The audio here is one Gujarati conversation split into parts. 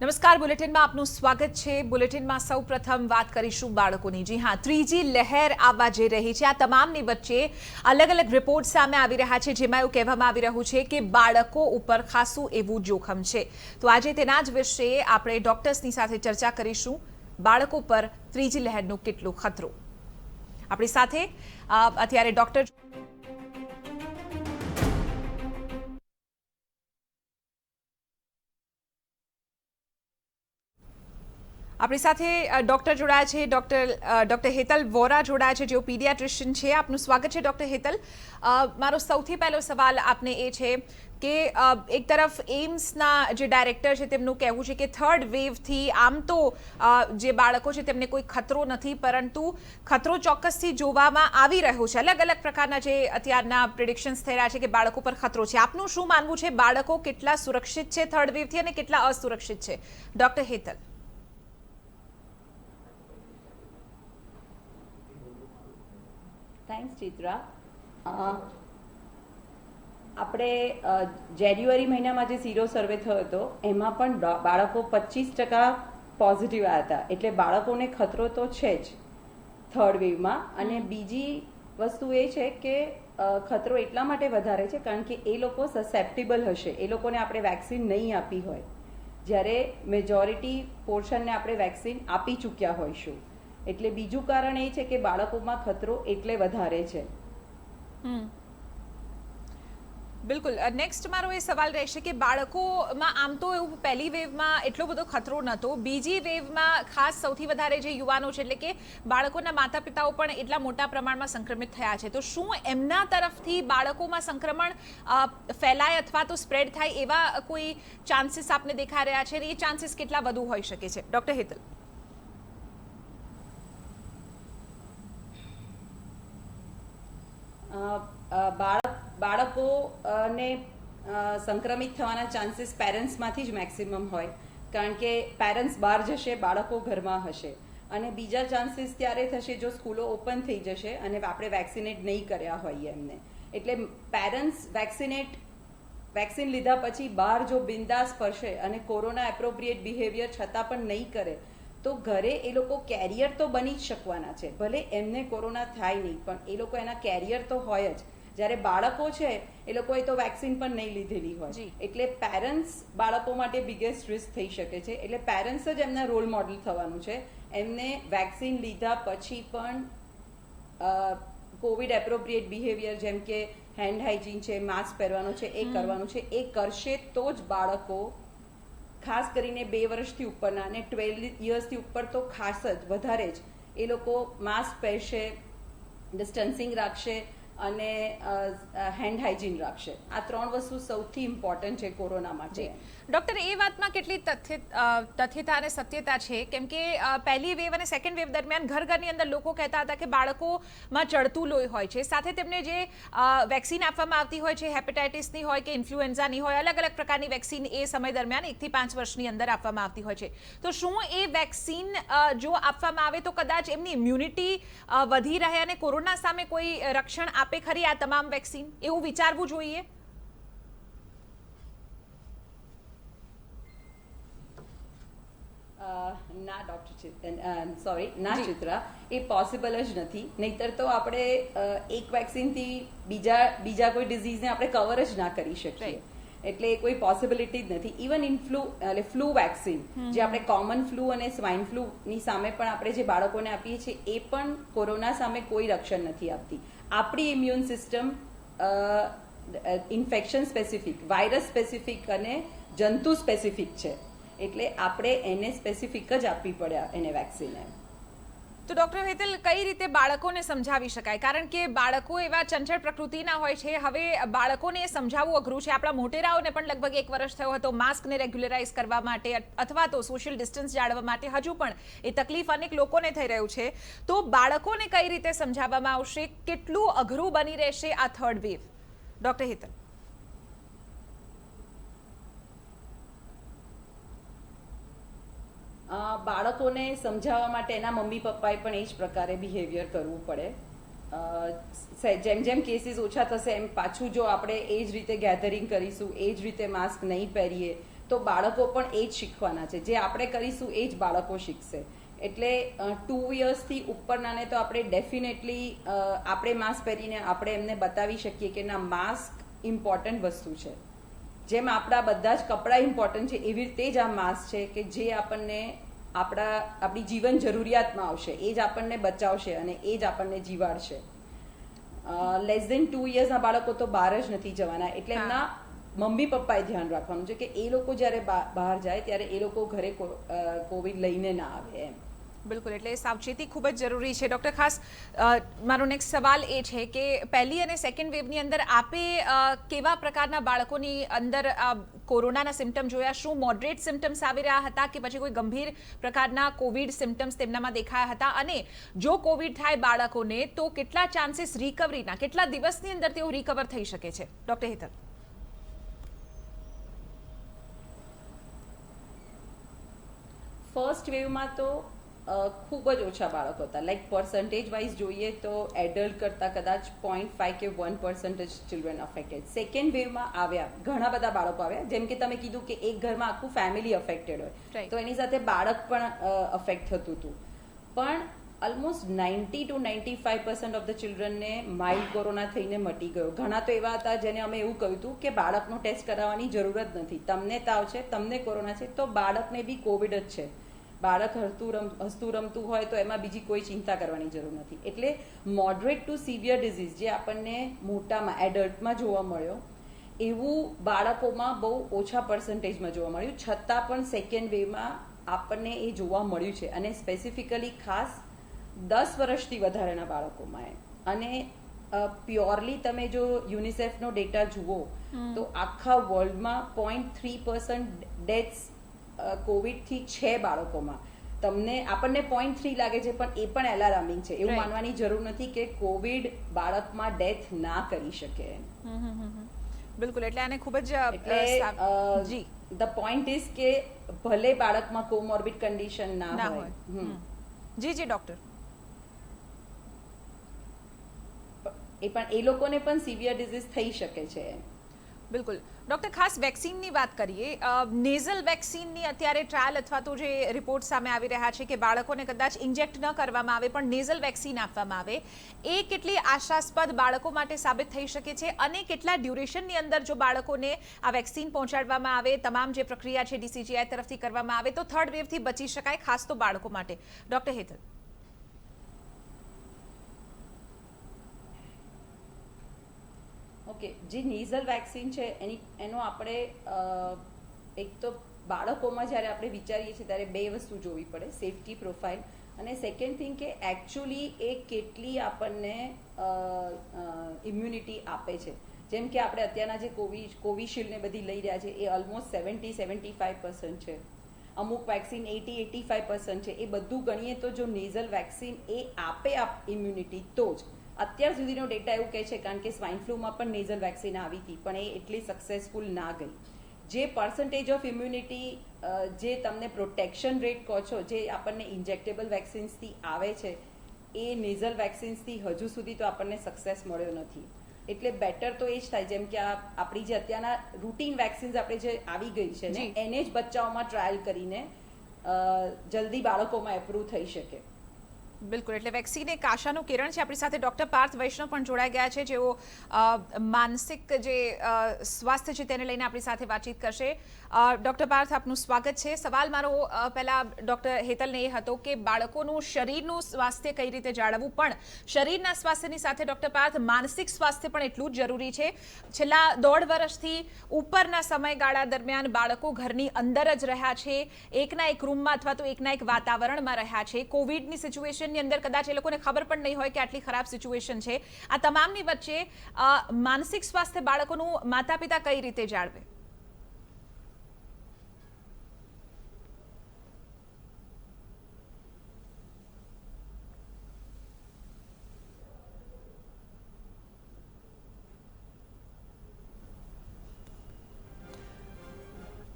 નમસ્કાર, બુલેટિનમાં આપનું સ્વાગત છે। બુલેટિનમાં સૌપ્રથમ વાત કરીશું બાળકોની। જી હા, ત્રીજી લહેર આવવા જઈ રહી છે। આ તમામની વચ્ચે અલગ અલગ રિપોર્ટ સામે આવી રહ્યા છે, જેમાં એવું કહેવામાં આવી રહ્યું છે કે બાળકો ઉપર ખાસું એવું જોખમ છે। તો આજે તેના જ વિશે આપણે ડોક્ટર્સની સાથે ચર્ચા કરીશું। બાળકો પર ત્રીજી લહેરનો કેટલો ખતરો। આપણી સાથે અત્યારે ડોક્ટર આપણી સાથે ડોક્ટર જોડાયા છે। ડોક્ટર હેતલ વોરા જોડાયા છે, જેઓ પીડિયાટ્રિશિયન છે। આપનું સ્વાગત છે ડોક્ટર હેતલ। મારો સૌથી પહેલો સવાલ આપને એ છે કે એક તરફ એમ્સના જે ડાયરેક્ટર છે તેમનું કહેવું છે કે થર્ડ વેવથી આમ તો જે બાળકો છે તેમને કોઈ ખતરો નથી, પરંતુ ખતરો ચોક્કસથી જોવામાં આવી રહ્યો છે। અલગ અલગ પ્રકારના જે અત્યારના પ્રિડિક્શન્સ થઈ રહ્યા છે કે બાળકો પર ખતરો છે। આપનું શું માનવું છે, બાળકો કેટલા સુરક્ષિત છે થર્ડ વેવથી અને કેટલા અસુરક્ષિત છે? ડોક્ટર હેતલ। થેન્ક્સ ચિત્રા। આપણે જાન્યુઆરી મહિનામાં જે સીરો સર્વે થયો હતો એમાં પણ બાળકો 25% પોઝિટિવ આવ્યા હતા, એટલે બાળકોને ખતરો તો છે જ થર્ડ વેવમાં। અને બીજી વસ્તુ એ છે કે ખતરો એટલા માટે વધારે છે કારણ કે એ લોકો સસેપ્ટેબલ હશે, એ લોકોને આપણે વેક્સિન નહીં આપી હોય, જ્યારે મેજોરિટી પોર્શનને આપણે વેક્સિન આપી ચૂક્યા હોઈશું। એટલે બીજું કારણ એ છે કે બાળકોમાં ખતરો એટલે વધારે છે। બિલકુલ। નેક્સ્ટ મારો એ સવાલ રહેશે કે બાળકોમાં આમ તો એવું પહેલી વેવમાં એટલો બધો ખતરો નહોતો, બીજી વેવમાં ખાસ સૌથી વધારે જે યુવાનો છે એટલે કે બાળકોના માતા પિતાઓ પણ એટલા મોટા પ્રમાણમાં સંક્રમિત થયા છે, તો શું એમના તરફથી બાળકોમાં સંક્રમણ ફેલાય અથવા તો સ્પ્રેડ થાય એવા કોઈ ચાન્સીસ આપને દેખાઈ રહ્યા છે? એ ચાન્સીસ કેટલા વધુ હોઈ શકે છે? ડોક્ટર હેતલ। બાળકોને સંક્રમિત થવાના ચાન્સીસ પેરેન્ટ્સમાંથી જ મેક્સિમમ હોય, કારણ કે પેરેન્ટ્સ બહાર જશે, બાળકો ઘરમાં હશે। અને બીજા ચાન્સીસ ત્યારે થશે જો સ્કૂલો ઓપન થઈ જશે અને આપણે વેક્સિનેટ નહીં કર્યા હોઈએ એમને। એટલે પેરેન્ટ્સ વેક્સિન લીધા પછી બહાર જો બિંદાસ ફરશે અને કોરોના એપ્રોપ્રિએટ બિહેવિયર છતાં પણ નહીં કરે તો ઘરે એ લોકો કેરિયર તો બની જ શકવાના છે। ભલે એમને કોરોના થાય નહીં, પણ એ લોકો એના કેરિયર તો હોય જ। જ્યારે બાળકો છે એ લોકોએ તો વેક્સિન પણ નહીં લીધેલી હોય, એટલે પેરેન્ટ્સ બાળકો માટે બિગેસ્ટ રિસ્ક થઈ શકે છે। એટલે પેરેન્ટ્સ જ એમના રોલ મોડલ થવાનું છે। એમને વેક્સિન લીધા પછી પણ કોવિડ એપ્રોપ્રિએટ બિહેવિયર જેમ કે હેન્ડ હાઇજીન છે, માસ્ક પહેરવાનું છે, એ કરવાનું છે। એ કરશે તો જ બાળકો, ખાસ કરીને 2 વર્ષથી ઉપરના અને 12 યર્સથી ઉપર તો ખાસ જ વધારે જ, એ લોકો માસ્ક પહેરશે, ડિસ્ટન્સિંગ રાખશે અને હેન્ડ હાઇજીન રાખશે। આ 3 વસ્તુ સૌથી ઇમ્પોર્ટન્ટ છે કોરોના માટે। ડોક્ટર, એ વાતમાં કેટલી તથ્યતા અને સત્યતા છે? કેમ કે પહેલી વેવ અને સેકન્ડ વેવ દરમિયાન ઘરની અંદર લોકો કહેતા હતા કે બાળકોમાં ચડતું લોહી હોય છે, સાથે તેમને જે વેક્સિન આપવામાં આવતી હોય છે, હેપેટાઇટિસની હોય કે ઇન્ફ્લુએન્ઝાની હોય, અલગ અલગ પ્રકારની વેક્સિન એ સમય દરમિયાન 1 થી 5 વર્ષની અંદર આપવામાં આવતી હોય છે। તો શું એ વેક્સિન જો આપવામાં આવે તો કદાચ એમની ઇમ્યુનિટી વધી રહે અને કોરોના સામે કોઈ રક્ષણ આપે ખરી આ તમામ વેક્સિન? એવું વિચારવું જોઈએ? ના ડોક્ટર ના ચિત્રા, એ પોસિબલ જ નથી। નહીતર તો આપણે એક વેક્સિનથી બીજા કોઈ ડિઝીઝને આપણે કવર જ ના કરી શકીએ। એટલે કોઈ પોસિબિલિટી જ નથી। ઇવન ફ્લૂ વેક્સિન, જે આપણે કોમન ફ્લૂ અને સ્વાઇન ફ્લૂની સામે પણ આપણે જે બાળકોને આપીએ છીએ, એ પણ કોરોના સામે કોઈ રક્ષણ નથી આપતી। આપણી immune system infection specific, virus specific અને જંતુ સ્પેસિફિક છે, એટલે આપણે એને સ્પેસિફિક જ આપવી પડે એને વેક્સિન। તો ડોક્ટર હેતલ, કઈ રીતે બાળકોને સમજાવી શકાય? કારણ કે બાળકો એવા ચંચળ પ્રકૃતિના હોય છે, હવે બાળકોને સમજાવવું અઘરું છે। આપણા મોટેરાઓને પણ લગભગ 1 વર્ષ થયો હતો માસ્કને રેગ્યુલરાઇઝ કરવા માટે અથવા તો સોશિયલ ડિસ્ટન્સ જાળવવા માટે, હજુ પણ એ તકલીફ અનેક લોકોને થઈ રહ્યું છે। તો બાળકોને કઈ રીતે સમજાવવામાં આવશે? કેટલું અઘરું બની રહેશે આ થર્ડ વેવ? ડોક્ટર હેતલ। બાળકોને સમજાવવા માટે એના મમ્મી પપ્પાએ પણ એ જ પ્રકારે બિહેવિયર કરવું પડે। જેમ જેમ કેસીસ ઓછા થશે એમ પાછું જો આપણે એ જ રીતે ગેધરિંગ કરીશું, એ જ રીતે માસ્ક નહીં પહેરીએ, તો બાળકો પણ એ જ શીખવાના છે. જે આપણે કરીશું એ જ બાળકો શીખશે. એટલે 2 yearsથી ઉપરનાને તો આપણે ડેફિનેટલી આપણે માસ્ક પહેરીને આપણે એમને બતાવી શકીએ કે ના, માસ્ક ઇમ્પોર્ટન્ટ વસ્તુ છે. જેમ આપણા બધા જ કપડાં ઇમ્પોર્ટન્ટ છે એવી રીતે જ આ માસ્ક છે કે જે આપણને આપણી જીવન જરૂરિયાતમાં આવશે, એ જ આપણને બચાવશે અને એ જ આપણને જીવાડશે. લેસ દેન 2 yearsના બાળકો તો બહાર જ નથી જવાના. એટલે એમના મમ્મી પપ્પાએ ધ્યાન રાખવાનું છે કે એ લોકો જ્યારે બહાર જાય ત્યારે એ લોકો ઘરે કોવિડ લઈને ના આવે એમ. બિલકુલ, એટલે સાવચેતી ખૂબ જ જરૂરી છે. ડૉક્ટર, ખાસ મારો નેક્સ્ટ સવાલ એ છે કે પહેલી અને સેકન્ડ વેવની અંદર આપે કેવા પ્રકારના બાળકોની અંદર કોરોનાના સિમ્ટમ જોયા? શું મોડરેટ સિમ્ટમ્સ આવી રહ્યા હતા કે પછી કોઈ ગંભીર પ્રકારના કોવિડ સિમ્ટમ્સ તેમનામાં દેખાયા હતા? અને જો કોવિડ થાય બાળકોને તો કેટલા ચાન્સીસ રિકવરીના, કેટલા દિવસની અંદર તેઓ રિકવર થઈ શકે છે? ડૉક્ટર હેતલ. ફર્સ્ટ વેવમાં તો ખૂબ જ ઓછા બાળકો હતા. લાઈક પર્સન્ટેજ વાઇઝ જોઈએ તો એડલ્ટ કરતાં કદાચ 0.5 કે 1% ચિલ્ડ્રન અફેક્ટેડ. સેકન્ડ વેવમાં આવ્યા ઘણા બધા બાળકો આવ્યા. જેમ કે તમે કીધું કે એક ઘરમાં આખું ફેમિલી અફેક્ટેડ હોય તો એની સાથે બાળક પણ અફેક્ટ થતું હતું. પણ ઓલમોસ્ટ 90 to 95% ઓફ ધ ચિલ્ડ્રનને માઇલ્ડ કોરોના થઈને મટી ગયો. ઘણા તો એવા હતા જેને અમે એવું કહ્યું હતું કે બાળકનો ટેસ્ટ કરાવવાની જરૂર જ નથી, તમને તાવ છે, તમને કોરોના છે તો બાળકને બી કોવિડ જ છે. બાળક હસતું રમતું હોય તો એમાં બીજી કોઈ ચિંતા કરવાની જરૂર નથી. એટલે મોડરેટ ટુ સિવિયર ડિઝીઝ જે આપણને મોટામાં એડલ્ટમાં જોવા મળ્યો એવું બાળકોમાં બહુ ઓછા પર્સન્ટેજમાં જોવા મળ્યું. છતાં પણ સેકન્ડ વેવમાં આપણને એ જોવા મળ્યું છે અને સ્પેસિફિકલી ખાસ 10 વર્ષથી વધારેના બાળકોમાં. અને પ્યોરલી તમે જો યુનિસેફનો ડેટા જુઓ તો આખા વર્લ્ડમાં 0.3% ડેથ્સ કોવિડથી છે બાળકોમાં. આપણને 0.3 લાગે છે પણ એ પણ એલાર્મિંગ છે. એવું માનવાની જરૂર નથી કે કોવિડ બાળકમાં ડેથ ના કરી શકે. બિલકુલ, એટલે આને ખૂબ જ જી ધ પોઈન્ટ ઇઝ કે ભલે બાળકમાં કોમોર્બિડ કન્ડિશન ના હોય. જી ડોક્ટર. એ લોકોને પણ સિવિયર ડિઝીઝ થઈ શકે છે. બિલકુલ. ડૉક્ટર, ખાસ વેક્સિનની વાત કરીએ. નેઝલ વેક્સિનની અત્યારે ટ્રાયલ અથવા તો જે રિપોર્ટ સામે આવી રહ્યા છે કે બાળકોને કદાચ ઇન્જેક્ટ ન કરવામાં આવે પણ નેઝલ વેક્સિન આપવામાં આવે, એ કેટલી આશાસ્પદ બાળકો માટે સાબિત થઈ શકે છે? અને કેટલા ડ્યુરેશનની અંદર જો બાળકોને આ વેક્સિન પહોંચાડવામાં આવે, તમામ જે પ્રક્રિયા છે DCGI તરફથી કરવામાં આવે તો થર્ડ વેવથી બચી શકાય, ખાસ તો બાળકો માટે? ડૉક્ટર હેતલ. ઓકે, જે નેઝલ વેક્સિન છે એનો આપણે એક તો બાળકોમાં જ્યારે આપણે વિચારીએ છીએ ત્યારે 2 વસ્તુ જોવી પડે, સેફટી પ્રોફાઇલ અને સેકન્ડ થિંગ કે એકચ્યુઅલી એ કેટલી આપણને ઇમ્યુનિટી આપે છે. જેમ કે આપણે અત્યારના જે કોવિશિલ્ડ ને બધી લઈ રહ્યા છે એ ઓલમોસ્ટ 70-75% છે. અમુક વેક્સિન 80-85% છે. એ બધું ગણીએ તો જો નેઝલ વેક્સિન એ આપે ઇમ્યુનિટી તો જ. અત્યાર સુધીનો ડેટા એવું કહે છે, કારણ કે સ્વાઇન ફ્લૂમાં પણ નેઝલ વેક્સિન આવી હતી પણ એ એટલી સક્સેસફુલ ના ગઈ. જે પર્સન્ટેજ ઓફ ઇમ્યુનિટી, જે તમને પ્રોટેક્શન રેટ કહો છો, જે આપણને ઇન્જેક્ટેબલ વેક્સિન્સથી આવે છે એ નેઝલ વેક્સિન્સથી હજુ સુધી તો આપણને સક્સેસ મળ્યો નથી. એટલે બેટર તો એ જ થાય જેમ કે આપણી જે અત્યારના રૂટીન વેક્સિન્સ આપણે જે આવી ગઈ છે ને એને જ બચ્ચાઓમાં ટ્રાયલ કરીને જલ્દી બાળકોમાં એપ્રૂવ થઈ શકે. બિલકુલ, એટલે વેક્સિન એક આશાનું કિરણ છે. આપણી સાથે ડૉક્ટર પાર્થ વૈષ્ણવ પણ જોડાઈ ગયા છે, જેઓ માનસિક જે સ્વાસ્થ્ય છે તેને લઈને આપણી સાથે વાતચીત કરશે. ડૉક્ટર પાર્થ, આપનું સ્વાગત છે. સવાલ મારો પહેલા ડૉક્ટર હેતલને એ હતો કે બાળકોનું શરીરનું સ્વાસ્થ્ય કઈ રીતે જાળવવું, પણ શરીરના સ્વાસ્થ્યની સાથે ડૉક્ટર પાર્થ માનસિક સ્વાસ્થ્ય પણ એટલું જ જરૂરી છે. છેલ્લા 1.5 વર્ષથી ઉપરના સમયગાળા દરમિયાન બાળકો ઘરની અંદર જ રહ્યા છે, એકના એક રૂમમાં અથવા તો એકના એક વાતાવરણમાં રહ્યા છે. કોવિડની સિચ્યુએશન ની અંદર કદાચ એ લોકોને ખબર પણ નહીં હોય કે આટલી ખરાબ સિચ્યુએશન છે. આ તમામની વચ્ચે માનસિક સ્વાસ્થ્ય બાળકોનું માતા પિતા કઈ રીતે જાળવે?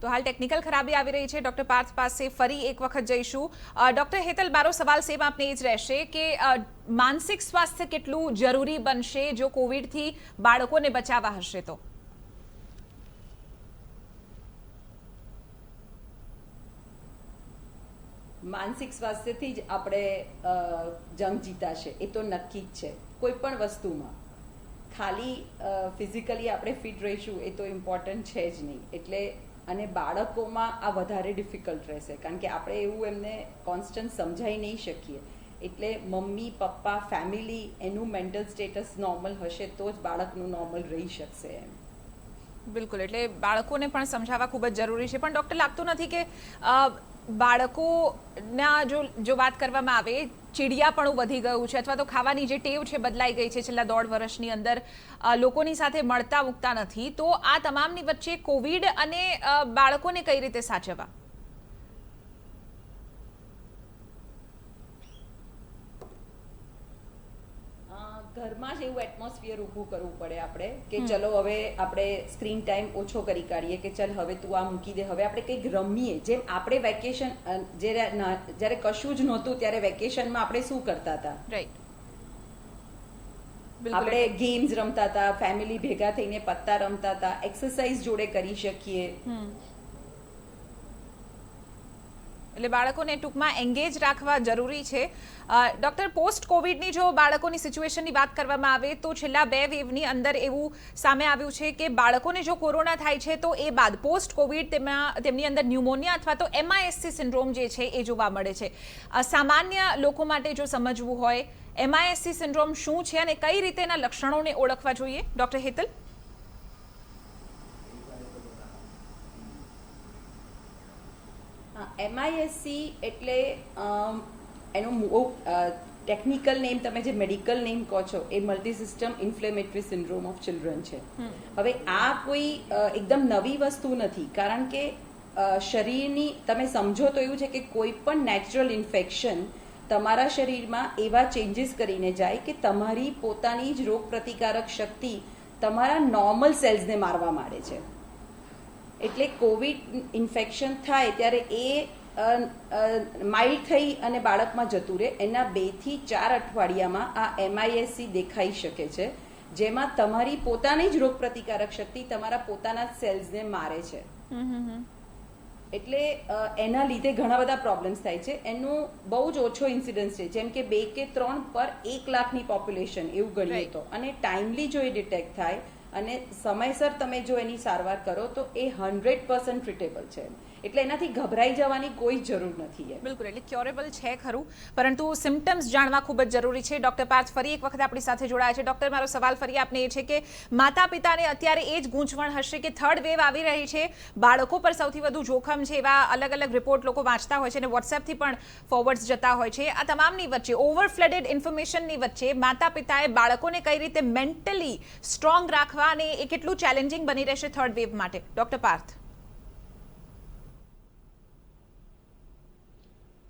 તો હાલ ટેકનિકલ ખરાબી આવી રહી છે. ડૉક્ટર પાર્થ પાસે ફરી એક વખત જઈશું. ડૉક્ટર હેતલ, મારો સવાલ સેમ આપને એ જ રહેશે કે માનસિક સ્વાસ્થ્ય કેટલું જરૂરી બનશે જો કોવિડથી બાળકોને બચાવવા હશે તો? માનસિક સ્વાસ્થ્યથી જ આપણે જંગ જીતાશે એ તો નક્કી જ છે. કોઈ પણ વસ્તુમાં ખાલી ફિઝિકલી આપણે ફિટ રહીશું એ તો ઇમ્પોર્ટન્ટ છે જ નહીં. એટલે અને બાળકોમાં આ વધારે ડિફિકલ્ટ રહેશે કારણ કે આપણે એવું એમને કોન્સ્ટન્ટ સમજાવી નહીં શકીએ. એટલે મમ્મી પપ્પા ફેમિલી એનું મેન્ટલ સ્ટેટસ નોર્મલ હશે તો જ બાળકનું નોર્મલ રહી શકશે એમ. બિલકુલ, એટલે બાળકોને પણ સમજાવવા ખૂબ જ જરૂરી છે. પણ ડૉક્ટર, લાગતું નથી કે બાળકોના જો વાત કરવામાં આવે, ચીડિયાપણું વધી ગયું છે અથવા તો ખાવાની જે ટેવ છે બદલાઈ ગઈ છે છેલ્લા 1.5 વર્ષની અંદર, લોકોની સાથે મળતા મૂકતા નથી, તો આ તમામની વચ્ચે કોવિડ અને બાળકોને કઈ રીતે સાચવવા? ઘરમાં જ એવું એટમોસ્ફિયર ઊભું કરવું પડે આપણે કે ચલો હવે આપણે સ્ક્રીન ટાઈમ ઓછો કરી કાઢીએ કે ચલ હવે તું આ મૂકી દે, હવે આપણે કંઈક રમીએ. જેમ આપણે વેકેશન જ્યારે કશું જ નહોતું ત્યારે વેકેશનમાં આપણે શું કરતા હતા? રાઈટ, આપણે ગેમ્સ રમતા હતા, ફેમિલી ભેગા થઈને પત્તા રમતા હતા, એક્સરસાઇઝ જોડે કરી શકીએ. એટલે બાળકોને ટૂંકમાં એન્ગેજ રાખવા જરૂરી છે. ડૉક્ટર, પોસ્ટ કોવિડની જો બાળકોની સિચ્યુએશનની વાત કરવામાં આવે તો છેલ્લા 2 વેવની અંદર એવું સામે આવ્યું છે કે બાળકોને જો કોરોના થાય છે તો એ બાદ પોસ્ટ કોવિડ તેમની અંદર ન્યુમોનિયા અથવા તો MIS-C સિન્ડ્રોમ જે છે એ જોવા મળે છે. સામાન્ય લોકો માટે જો સમજવું હોય, MIS-C સિન્ડ્રોમ શું છે અને કઈ રીતે એના લક્ષણોને ઓળખવા જોઈએ, ડૉક્ટર હેતલ? MIS-C એટલે એનું ટેકનિકલ નેમ, તમે જે મેડિકલ નેમ કહો છો એ multi system inflammatory syndrome of children છે. હવે આ કોઈ એકદમ નવી વસ્તુ નથી કારણ કે શરીરની તમે સમજો તો એવું છે કે કોઈ પણ નેચરલ ઇન્ફેક્શન તમારા શરીરમાં એવા ચેન્જીસ કરીને જાય કે તમારી પોતાની જ રોગ પ્રતિકારક શક્તિ તમારા નોર્મલ સેલ્સને મારવા માંડે છે. એટલે કોવિડ ઇન્ફેક્શન થાય ત્યારે એ માઇલ્ડ થઈ અને બાળકમાં જતું રહે, એના 2 થી 4 અઠવાડિયામાં આ MIS-C દેખાઈ શકે છે, જેમાં તમારી પોતાની જ રોગ પ્રતિકારક શક્તિ તમારા પોતાના સેલ્સને મારે છે. એટલે એના લીધે ઘણા બધા પ્રોબ્લેમ્સ થાય છે. એનું બહુ જ ઓછો ઇન્સિડન્સ છે, જેમ કે 2 કે 3 પર 1 લાખની પોપ્યુલેશન એવું ગણીએ તો. અને ટાઈમલી જો એ ડિટેક્ટ થાય અને સમયસર તમે જો એની સારવાર કરો તો એ 100% ટ્રીટેબલ છે. એટલે એનાથી ગભરાઈ જવાની કોઈ જરૂર નથી. બિલકુલ, એટલે ક્યોરેબલ છે ખરું, પરંતુ સિમ્ટમ્સ જાણવા ખૂબ જ જરૂરી છે. ડૉક્ટર પાર્થ ફરી એક વખત આપણી સાથે જોડાયા છે. ડૉક્ટર, મારો સવાલ ફરી આપને એ છે કે માતા પિતાને અત્યારે એ જ ગૂંચવણ હશે કે 3rd વેવ આવી રહી છે, બાળકો પર સૌથી વધુ જોખમ છે, એવા અલગ અલગ રિપોર્ટ લોકો વાંચતા હોય છે અને વોટ્સએપથી પણ ફોરવર્ડ્સ જતા હોય છે. આ તમામની વચ્ચે, ઓવરફ્લડેડ ઇન્ફોર્મેશનની વચ્ચે માતા પિતાએ બાળકોને કઈ રીતે મેન્ટલી સ્ટ્રોંગ રાખવા અને એ કેટલું ચેલેન્જિંગ બની રહેશે 3rd વેવ માટે? ડૉક્ટર પાર્થ.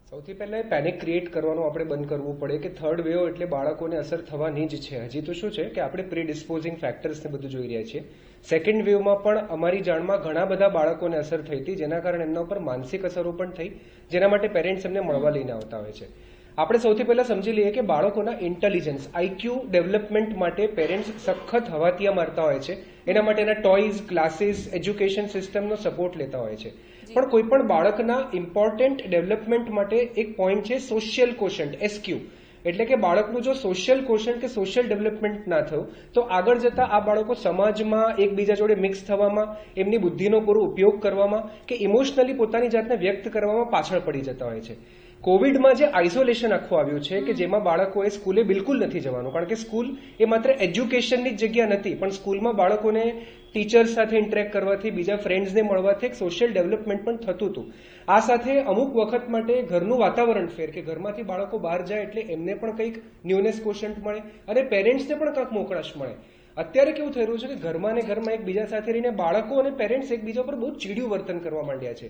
સૌથી પહેલા પેનિક ક્રિએટ કરવાનું આપણે બંધ કરવું પડે કે 3rd વેવ એટલે બાળકોને અસર થવાની જ છે. હજી તો શું છે કે આપણે પ્રીડિસ્પોઝિંગ ફેક્ટર્સને બધું જોઈ રહ્યા છીએ. 2nd વેવમાં પણ અમારી જાણમાં ઘણા બધા બાળકોને અસર થઈ હતી, જેના કારણે એમના ઉપર માનસિક અસરો પણ થઈ, જેના માટે પેરેન્ટ્સ એમને મળવા લઈને આવતા હોય છે. આપણે સૌથી પહેલા સમજી લઈએ કે બાળકોના ઇન્ટેલિજન્સ, IQ ડેવલપમેન્ટ માટે પેરેન્ટ્સ સખત હવાતિયા મારતા હોય છે. એના માટેના ટોયઝ, ક્લાસીસ, એજ્યુકેશન સિસ્ટમનો સપોર્ટ લેતા હોય છે. પણ કોઈ પણ બાળકના ઇમ્પોર્ટન્ટ ડેવલપમેન્ટ માટે એક પોઈન્ટ છે સોશિયલ કોશન્ટ, SQ. એટલે કે બાળકનું જો સોશિયલ કોશન્ટ કે સોશિયલ ડેવલપમેન્ટ ના થયું તો આગળ જતા આ બાળકો સમાજમાં એકબીજા જોડે મિક્સ થવામાં, એમની બુદ્ધિનો પૂરો ઉપયોગ કરવામાં કે ઇમોશનલી પોતાની જાતને વ્યક્ત કરવામાં પાછળ પડી જતા હોય છે. કોવિડમાં જે આઇસોલેશન આખું આવ્યું છે કે જેમાં બાળકોએ સ્કૂલે બિલકુલ નથી જવાનું, કારણ કે સ્કૂલ એ માત્ર એજ્યુકેશનની જ જગ્યા નથી, પણ સ્કૂલમાં બાળકોને ટીચર્સ સાથે ઇન્ટરેક્ટ કરવાથી, બીજા ફ્રેન્ડ્સને મળવાથી એક સોશિયલ ડેવલપમેન્ટ પણ થતું હતું. આ સાથે અમુક વખત માટે ઘરનું વાતાવરણ ફેર કે ઘરમાંથી બાળકો બહાર જાય એટલે એમને પણ કંઈક ન્યૂનેસ કોશન્ટ મળે અને પેરેન્ટ્સને પણ કંઈક મોકળાશ મળે. અત્યારે કેવું થઈ રહ્યું છે કે ઘરમાં ને ઘરમાં એકબીજા સાથે રહીને બાળકો અને પેરેન્ટ્સ એકબીજા પર બહુ ચીડિયું વર્તન કરવા માંડ્યા છે.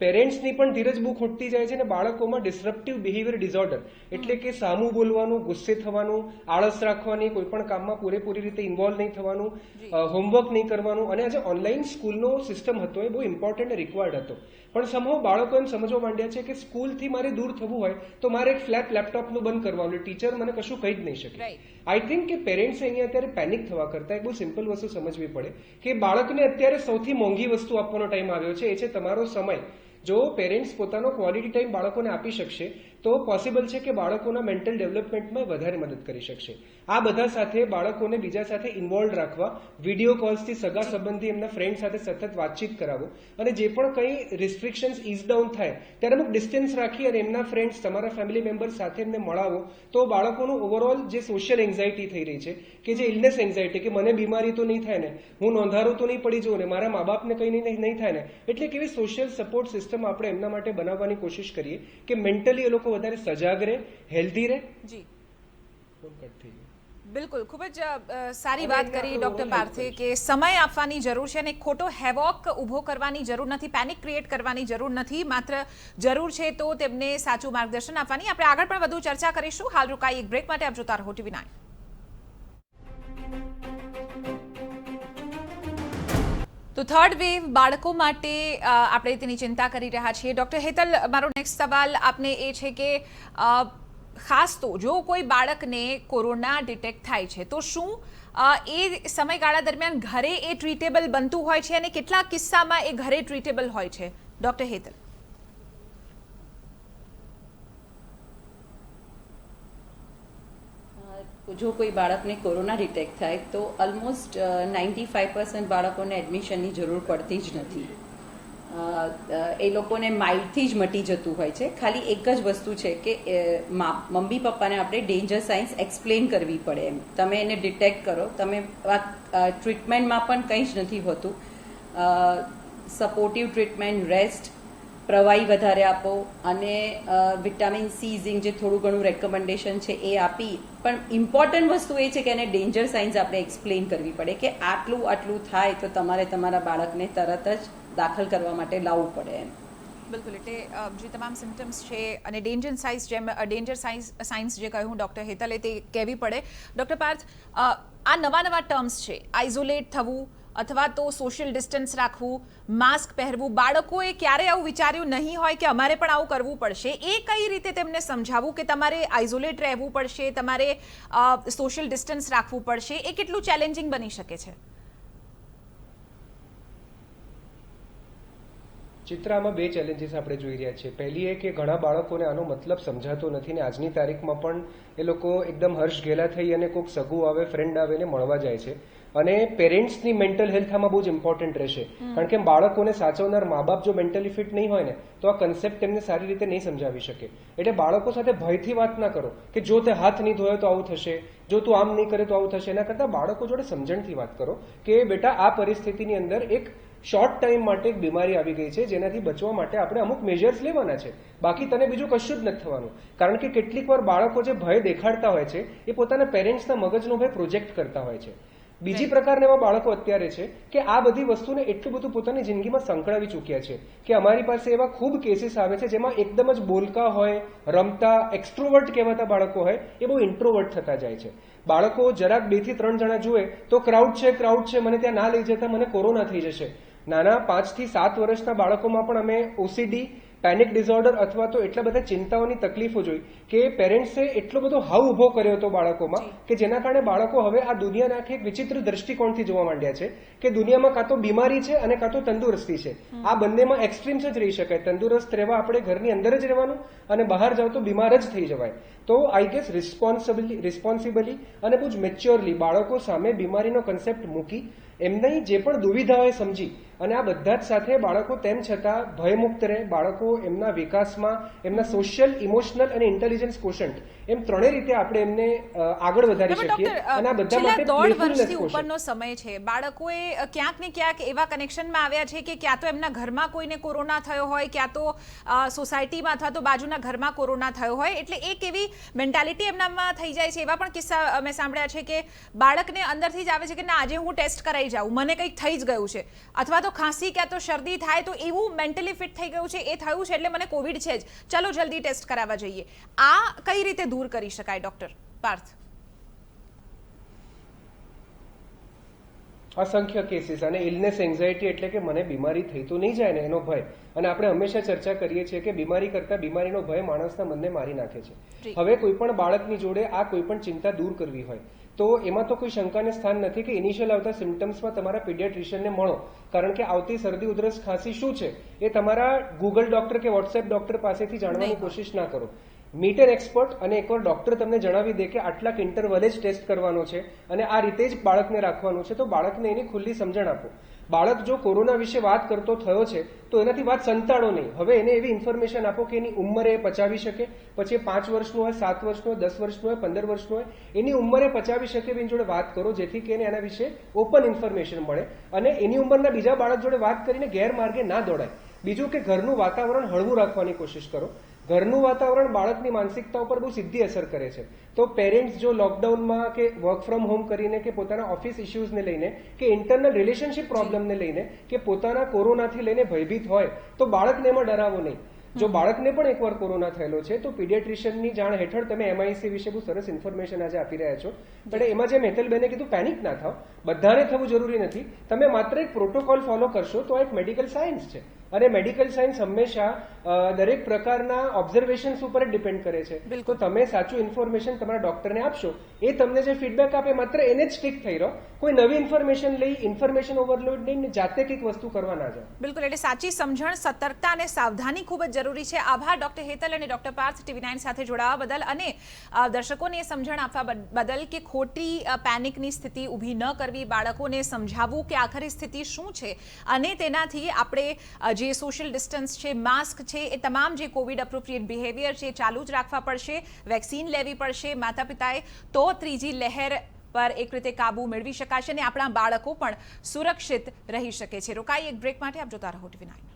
પેરેન્ટ્સની પણ ધીરજ બહુ ખૂટતી જાય છે અને બાળકોમાં ડિસરપ્ટિવ બિહેવિયર ડિસઓર્ડર, એટલે કે સામું બોલવાનું, ગુસ્સે થવાનું, આળસ રાખવાની, કોઈ પણ કામમાં પૂરેપૂરી રીતે ઇન્વોલ્વ નહીં થવાનું, હોમવર્ક નહીં કરવાનું. અને આજે ઓનલાઈન સ્કૂલનો સિસ્ટમ હતો એ બહુ ઇમ્પોર્ટન્ટ અને રિક્વાયર્ડ હતો, પણ સમહાવ બાળકો એમ સમજવા માંડ્યા છે કે સ્કૂલથી મારે દૂર થવું હોય તો મારે એક ફ્લેપ લેપટોપનું બંધ કરવાનું, ટીચર મને કશું કહી જ નહીં શકે. આઈ થિંક કે પેરેન્ટ્સે અહીંયા અત્યારે પેનિક થવા કરતા એક બહુ સિમ્પલ વસ્તુ સમજવી પડે કે બાળકને અત્યારે સૌથી મોંઘી વસ્તુ આપવાનો ટાઈમ આવ્યો છે, એ છે તમારો સમય. જો પેરેન્ટ્સ પોતાનો ક્વોલિટી ટાઈમ બાળકોને આપી શકશે તો પોસિબલ છે કે બાળકોના મેન્ટલ ડેવલપમેન્ટમાં વધારે મદદ કરી શકશે. આ બધા સાથે બાળકોને બીજા સાથે ઇન્વોલ્વ રાખવા, વિડીયો કોલ્સથી સગા સંબંધી એમના ફ્રેન્ડ સાથે સતત વાતચીત કરાવો અને જે પણ કંઈ રિસ્ટ્રિક્શન્સ ઇઝ ડાઉન થાય ત્યારે અમુક ડિસ્ટન્સ રાખી અને એમના ફ્રેન્ડ્સ, તમારા ફેમિલી મેમ્બર્સ સાથે એમને મળાવો તો બાળકોનું ઓવરઓલ જે સોશિયલ એન્ઝાયટી થઈ રહી છે કે જે ઇલનેસ એન્ઝાયટી કે મને બીમારી તો નહીં થાય ને, હું નોંધારો તો નહીં પડી જઉં ને, મારા મા બાપને કંઈ નહીં થાય ને, એટલે કેવી સોશિયલ સપોર્ટ સિસ્ટમ આપણે એમના માટે બનાવવાની કોશિશ કરીએ કે મેન્ટલી એ લોકો વધારે સજાગ રહે, હેલ્ધી રહે. જી કટ થઈ ગયું. બિલકુલ, ખૂબ જ સારી વાત કરી ડોક્ટર પાર્થે કે સમય આપવાની જરૂર છે અને ખોટો હેવોક ઊભો કરવાની જરૂર નથી, પેનિક ક્રિએટ કરવાની જરૂર નથી, માત્ર જરૂર છે તો તેમને સાચું માર્ગદર્શન આપવાની. આપણે આગળ પણ વધુ ચર્ચા કરીશું. હાલ રોકાઈ એક બ્રેક માટે. આપ જોતા રહો TV9. તો થર્ડ વેવ બાળકો માટે આપણે તેની ચિંતા કરી રહ્યા છીએ. ડોક્ટર હેતલ, મારો નેક્સ્ટ સવાલ આપને એ છે કે ખાસ તો જો કોઈ બાળકને કોરોના ડિટેક્ટ થાય છે તો શું એ સમયગાળા દરમિયાન ઘરે એ ટ્રીટેબલ બનતું હોય છે અને કેટલા કિસ્સામાં એ ઘરે ટ્રીટેબલ હોય છે? ડોક્ટર હેતલ. જો કોઈ બાળકને કોરોના ડિટેક્ટ થાય તો ઓલમોસ્ટ 95% બાળકોને એડમિશનની જરૂર પડતી જ નથી. એ લોકોને માઇલ્ડથી જ મટી જતું હોય છે. ખાલી એક જ વસ્તુ છે કે મમ્મી પપ્પાને આપણે ડેન્જર સાઇન્સ એક્સપ્લેન કરવી પડે. એમ તમે એને ડિટેક્ટ કરો, તમે ટ્રીટમેન્ટમાં પણ કંઈ જ નથી હોતું. સપોર્ટિવ ટ્રીટમેન્ટ, રેસ્ટ, પ્રવાહી વધારે આપો અને વિટામિન સી, ઝિંક જે થોડું ઘણું રેકમેન્ડેશન છે એ આપી. પણ ઇમ્પોર્ટન્ટ વસ્તુ એ છે કે એને ડેન્જર સાઇન્સ આપણે એક્સપ્લેન કરવી પડે કે આટલું થાય તો તમારે તમારા બાળકને તરત જ દાખલ કરવા માટે લાવવું પડે. એમ બિલકુલ, એટલે જે તમામ સિમ્ટમ્સ છે અને ડેન્જર સાઇન્સ જે કહ્યું ડોક્ટર હેતલે તે કહેવી પડે. ડોક્ટર પાર્થ, આ નવા ટર્મ્સ છે, આઇસોલેટ થવું અથવા તો સોશિયલ ડિસ્ટન્સ રાખવું, માસ્ક પહેરવું, બાળકોએ ક્યારેય આવું વિચાર્યું નહીં હોય કે અમારે પણ આવું કરવું પડશે. એ કઈ રીતે તેમને સમજાવવું કે તમારે આઇસોલેટ રહેવું પડશે, તમારે સોશિયલ ડિસ્ટન્સ રાખવું પડશે? એ કેટલું ચેલેન્જિંગ બની શકે છે? ચિત્રામાં બે ચેલેન્જીસ આપણે જોઈ રહ્યા છીએ. પહેલી એ કે ઘણા બાળકોને આનો મતલબ સમજાતો નથી ને આજની તારીખમાં પણ એ લોકો એકદમ હર્ષ ઘેલા થઈ અને કોઈક સગું આવે, ફ્રેન્ડ આવે ને મળવા જાય છે. અને પેરેન્ટ્સની મેન્ટલ હેલ્થ આમાં બહુ જ ઇમ્પોર્ટન્ટ રહેશે, કારણ કે બાળકોને સાચવનાર મા બાપ જો મેન્ટલી ફિટ નહીં હોય ને તો આ કન્સેપ્ટ એમને સારી રીતે નહીં સમજાવી શકે. એટલે બાળકો સાથે ભયથી વાત ના કરો કે જો તે હાથ નહીં ધોયો તો આવું થશે, જો તું આમ નહીં કરે તો આવું થશે. એના કરતાં બાળકો જોડે સમજણથી વાત કરો કે બેટા આ પરિસ્થિતિની અંદર એક શોર્ટ ટાઈમ માટે એક બીમારી આવી ગઈ છે જેનાથી બચવા માટે આપણે અમુક મેજર્સ લેવાના છે, બાકી તને બીજું કશું જ નથી થવાનું. કારણ કે કેટલીક વાર બાળકો જે ભય દેખાડતા હોય છે એ પોતાના પેરેન્ટ્સના મગજનો ભય પ્રોજેક્ટ કરતા હોય છે. બીજી પ્રકારના એવા બાળકો અત્યારે છે કે આ બધી વસ્તુને એટલું બધું પોતાની જિંદગીમાં સંકળાવી ચૂક્યા છે કે અમારી પાસે એવા ખૂબ કેસીસ આવે છે જેમાં એકદમ જ બોલકા હોય, રમતા, એક્સ્ટ્રોવર્ટ કહેવાતા બાળકો હોય એ બહુ ઇન્ટ્રોવર્ટ થતા જાય છે. બાળકો જરાક 2 થી 3 જણા જુએ તો ક્રાઉડ છે, મને ત્યાં ના લઈ જતા, મને કોરોના થઈ જશે. નાના 5 થી 7 વર્ષના બાળકોમાં પણ અમે OCD, પેનિક ડિસઓર્ડર અથવા તો એટલા બધા ચિંતાઓની તકલીફો જોઈ કે પેરેન્ટ્સે એટલો બધો હાવ ઉભો કર્યો હતો બાળકોમાં કે જેના કારણે બાળકો હવે આ દુનિયાને આખી એક વિચિત્ર દ્રષ્ટિકોણથી જોવા માંડ્યા છે કે દુનિયામાં કાં તો બીમારી છે અને કાં તો તંદુરસ્તી છે. આ બંનેમાં એક્સ્ટ્રીમ્સ જ રહી શકાય. તંદુરસ્ત રહેવા આપણે ઘરની અંદર જ રહેવાનું અને બહાર જાવ તો બીમાર જ થઈ જવાય. તો આઈ ગેસ રિસ્પોન્સિબલી અને બહુ જ મેચ્યોરલી બાળકો સામે બીમારીનો કન્સેપ્ટ મૂકી એમની જે પણ દુવિધાઓ સમજી અને આ બધા જ સાથે બાળકો તેમ છતાં ભયમુક્ત રહે, બાળકો એમના વિકાસમાં એમના સોશિયલ, ઇમોશનલ અને ઇન્ટેલિજન્સ કોશન્ટ એમ ત્રણેય રીતે આપણે એમને આગળ વધારી શકીએ. અને આ બધા માટે 1.5 વર્ષથી ઉપરનો સમય છે. બાળકોએ ક્યાંક ને ક્યાંક એવા કનેક્શનમાં આવ્યા છે કે ક્યાં તો એમના ઘરમાં કોઈને કોરોના થયો હોય, ક્યાં તો સોસાયટીમાં અથવા તો બાજુના ઘરમાં કોરોના થયો હોય, એટલે એક એવી મેન્ટાલિટી એમનામાં થઈ જાય છે. એવા પણ કિસ્સા અમે સાંભળ્યા છે કે બાળકને અંદરથી જ આવે છે કે ના આજે હું ટેસ્ટ કરાવી જાઉં, મને કંઈક થઈ જ ગયું છે, અથવા તો ખાંસી ક્યાં તો શરદી થાય તો એવું મેન્ટલી ફિટ થઈ ગયું છે, એ થયું છે એટલે મને કોવિડ છે જ, ચલો જલ્દી ટેસ્ટ કરાવવા જઈએ. આ કઈ રીતે દૂર કરી શકાય ડોક્ટર પાર્થ? અસંખ્ય કેસીસ અને ઇલનેસ એન્ઝાયટી એટલે કે મને બીમારી થઈ તો નહીં જાય ને એનો ભય. અને આપણે હંમેશા ચર્ચા કરીએ છીએ કે બીમારી કરતાં બીમારીનો ભય માણસના મનને મારી નાખે છે. હવે કોઈ પણ બાળકની જોડે આ કોઈ પણ ચિંતા દૂર કરવી હોય તો એમાં તો કોઈ શંકાને સ્થાન નથી કે ઇનિશિયલ આવતા સિમ્ટમ્સમાં તમારા પીડિયાટ્રિશિયનને મળો, કારણ કે આવતી શરદી ઉધરસ ખાંસી શું છે એ તમારા ગૂગલ ડોક્ટર કે વોટ્સએપ ડોક્ટર પાસેથી જાણવાની કોશિશ ના કરો. મીટ એન એક્સપર્ટ, અને એકવાર ડોક્ટર તમને જણાવી દે કે આટલા ઇન્ટરવલે જ ટેસ્ટ કરવાનો છે અને આ રીતે જ બાળકને રાખવાનું છે, તો બાળકને એની ખુલ્લી સમજણ આપો. બાળક જો કોરોના વિશે વાત કરતો થયો છે તો એનાથી વાત સંતાડો નહીં. હવે એને એવી ઇન્ફોર્મેશન આપો કે એની ઉંમરે એ પચાવી શકે, પછી 5 વર્ષનું હોય, 7 વર્ષનું હોય, 10 વર્ષનું હોય, 15 વર્ષનું હોય, એની ઉંમરે પચાવી શકે એની જોડે વાત કરો, જેથી કરીને એના વિશે ઓપન ઇન્ફોર્મેશન મળે અને એની ઉંમરના બીજા બાળક જોડે વાત કરીને ગેરમાર્ગે ના દોડાય. બીજું કે ઘરનું વાતાવરણ હળવું રાખવાની કોશિશ કરો. ઘરનું વાતાવરણ બાળકની માનસિકતા ઉપર બહુ સીધી અસર કરે છે. તો પેરેન્ટ્સ જો લોકડાઉનમાં કે વર્ક ફ્રોમ હોમ કરીને કે પોતાના ઓફિસ ઇશ્યુઝને લઈને કે ઇન્ટરનલ રિલેશનશિપ પ્રોબ્લેમને લઈને કે પોતાના કોરોનાથી લઈને ભયભીત હોય તો બાળકને એમાં ડરાવો નહીં. જો બાળકને પણ એકવાર કોરોના થયેલો છે તો પીડિયાટ્રિશિયનની જાણ હેઠળ તમે MIC વિશે બહુ સરસ ઇન્ફોર્મેશન આજે આપી રહ્યા છો. પણ એમાં જેમ હેતલબેને કીધું, પેનિક ના થાવ, બધાને થવું જરૂરી નથી. તમે માત્ર એક પ્રોટોકોલ ફોલો કરશો તો આ એક મેડિકલ સાયન્સ છે અને મેડિકલ સાયન્સ હંમેશા દરેક પ્રકારના ઓબ્ઝર્વેશન્સ ઉપર જ ડિપેન્ડ કરે છે. તો તમે સાચું ઇન્ફોર્મેશન તમારા ડોક્ટરને આપશો, એ તમને જે ફીડબેક આપે માત્ર એને જ સ્ટીક થઈ રહો. કોઈ નવી ઇન્ફોર્મેશન લઈ ઇન્ફોર્મેશન ઓવરલોડ લઈને જાતે કંઈક વસ્તુ કરવા ના જાઓ. બિલકુલ, એટલે સાચી સમજણ, સતર્કતા અને સાવધાની ખૂબ જ જરૂરી છે. આભાર ડોક્ટર હેતલ અને ડોક્ટર પાર્થ TV9 સાથે જોડાવા બદલ અને દર્શકોને સમજણ આપવા બદલ કે ખોટી પેનિકની સ્થિતિ ઊભી ન કરવી, બાળકોને સમજાવવું કે આખરે સ્થિતિ શું છે અને તેનાથી આપણે જે સોશિયલ ડિસ્ટન્સ છે, માસ્ક છે, એ તમામ જે કોવિડ એપ્રોપ્રિએટ બિહેવિયર છે ચાલુ જ રાખવા પડશે. વેક્સિન લેવી પડશે માતા પિતાએ, તો ત્રીજી લહેર પર એક રીતે કાબુ મેળવી શકાશે અને આપણા બાળકો પણ સુરક્ષિત રહી શકે છે. રોકાઈ એક બ્રેક માટે, આપ જોતા રહો TV9.